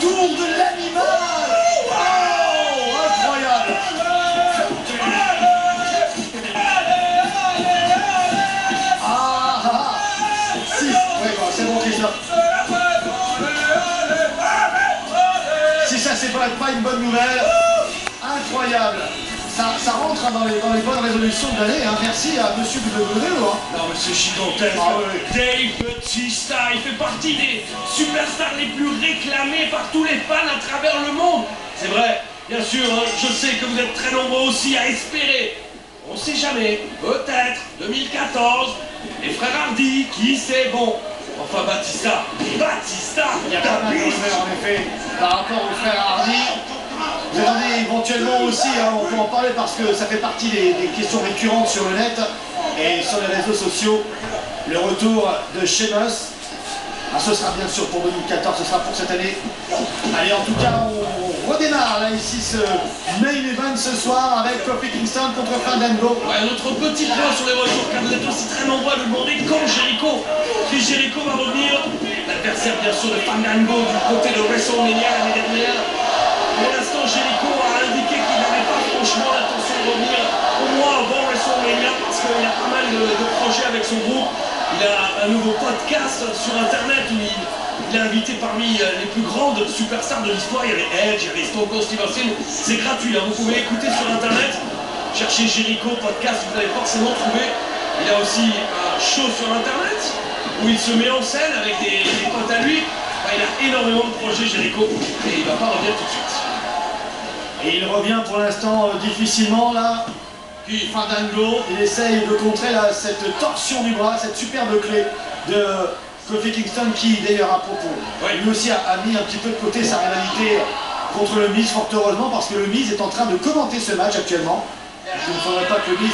retour de l'animal. Oh, incroyable. Si, ouais, bon, c'est bon Christophe. Si ça c'est pas une bonne nouvelle, incroyable. Ça rentre dans les bonnes résolutions de l'année, hein. Merci à Monsieur WWE. Hein. Non mais c'est gigantesque. Dave Bautista, il fait partie des superstars les plus réclamés par tous les fans à travers le monde. C'est vrai, bien sûr, hein, je sais que vous êtes très nombreux aussi à espérer. On sait jamais, peut-être, 2014, les frères Hardy, qui sait, bon. Enfin Batista, Il y a pas mal de rumeurs en effet par rapport aux frères Hardy. Vous attendez éventuellement aussi, hein, on peut en parler parce que ça fait partie des questions récurrentes sur le net et sur les réseaux sociaux. Le retour de Sheamus, ce sera bien sûr pour 2014, ce sera pour cette année. Allez, en tout cas, on redémarre là ici ce main event ce soir avec Kofi Kingston contre Fandango. Ouais, notre petit point sur les retours, car vous êtes aussi très nombreux à nous demander quand Jericho. Puis Jericho va revenir, l'adversaire bien sûr de Fandango du côté de WrestleMania l'année dernière. Pour l'instant, Jericho a indiqué qu'il n'avait pas franchement l'intention de revenir au moins avant WrestleMania parce qu'il a pas mal de projets avec son groupe. Il a un nouveau podcast sur internet où il a invité parmi les plus grandes superstars de l'histoire. Il y avait Edge, il y avait Stone Cold Steve Austin. C'est gratuit, hein. Vous pouvez écouter sur internet. Cherchez Jericho podcast, vous allez forcément trouver. Il a aussi un show sur internet où il se met en scène avec des potes à lui. Enfin, il a énormément de projets Jericho et il va pas revenir tout de suite. Et il revient pour l'instant difficilement là. Puis Fandango, il essaye de contrer là, cette torsion du bras, cette superbe clé de Kofi Kingston qui d'ailleurs à propos, lui aussi a mis un petit peu de côté sa rivalité contre le Miz, fort heureusement parce que le Miz est en train de commenter ce match actuellement. Il ne faudrait pas que le Miz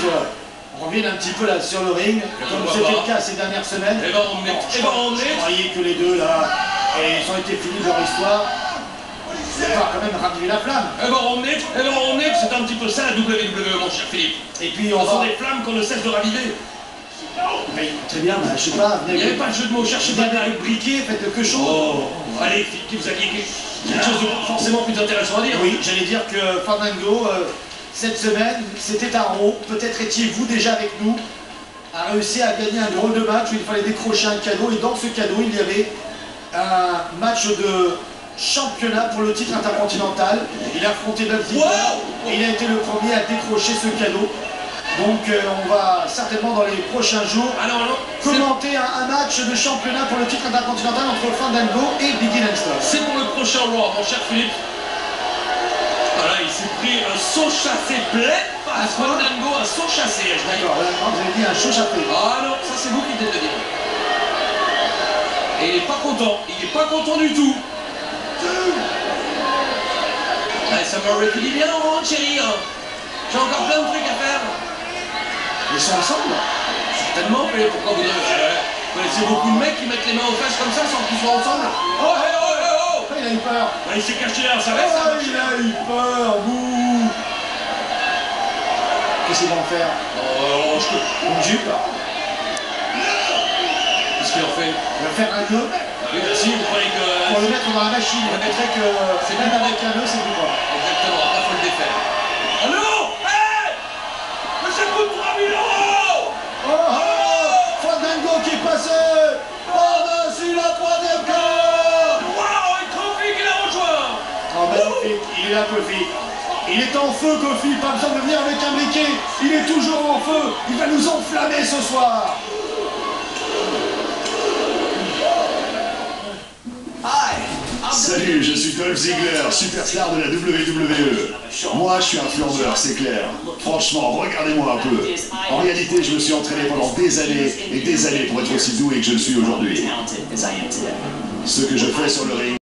revienne un petit peu là sur le ring, comme c'était le cas ces dernières semaines. Et ben on est. Je croyais que les deux là, ils ont été finis de leur histoire. Il va quand même raviver la flamme. Eh ben on est, c'est un petit peu ça la WWE, mon cher Philippe. Et puis on sent des flammes qu'on ne cesse de raviver. Mais, très bien, bah, je sais pas. Il n'y avait pas de jeu de mots, cherchez bien avec briquet, faites quelque chose. Oh, allez, Philippe, vous aviez quelque chose de forcément plus intéressant à dire. Oui, j'allais dire que Fandango, cette semaine, c'était à Raw, peut-être étiez-vous déjà avec nous, a réussi à gagner un drôle de match où il fallait décrocher un cadeau, et dans ce cadeau, il y avait un match de championnat pour le titre intercontinental. Il a affronté Dolph Ziggler et il a été le premier à décrocher ce cadeau. Donc on va certainement dans les prochains jours commenter un match de championnat pour le titre intercontinental entre Fandango et Biggie Langston. C'est pour le prochain Raw, mon cher Philippe. Voilà, il s'est pris un saut chassé plein par Fandango, un saut chassé. D'accord, vous avez dit un saut chassé. Ah non, ça c'est vous qui venez de le dire. Et il est pas content, il est pas content du tout. Allez, ça me réfugie bien, on rentre, chérie. J'ai encore plein de trucs à faire. Ils sont ensemble? Certainement, mais pourquoi vous connaissez beaucoup de mecs qui mettent les mains aux fesses comme ça sans qu'ils soient ensemble? Oh, hé, oh, hé, oh! Il a eu peur. Il s'est caché derrière sa veste. Il a eu peur, bouh. Qu'est-ce qu'ils vont faire? Une jupe. Qu'est-ce qu'il en fait? Il va faire un nœud. Oui, merci, vous croyez que... Pour le mettre dans la machine, il mettrait que c'est même avec un nœud, c'est plus fort. Exactement, après faut le défaire. Allô? Hé! Mais ça coûte 3000 €! Oh! Fandango qui est passé par-dessus la troisième corde! Waouh! Et Kofi qui l'a rejoint! Oh magnifique, il est là Kofi. Il est en feu Kofi, pas besoin de venir avec un briquet. Il est toujours en feu, il va nous enflammer ce soir. Salut, je suis Dolph Ziggler, superstar de la WWE. Moi, je suis un flambeur, c'est clair. Franchement, regardez-moi un peu. En réalité, je me suis entraîné pendant des années et des années pour être aussi doué que je le suis aujourd'hui. Ce que je fais sur le ring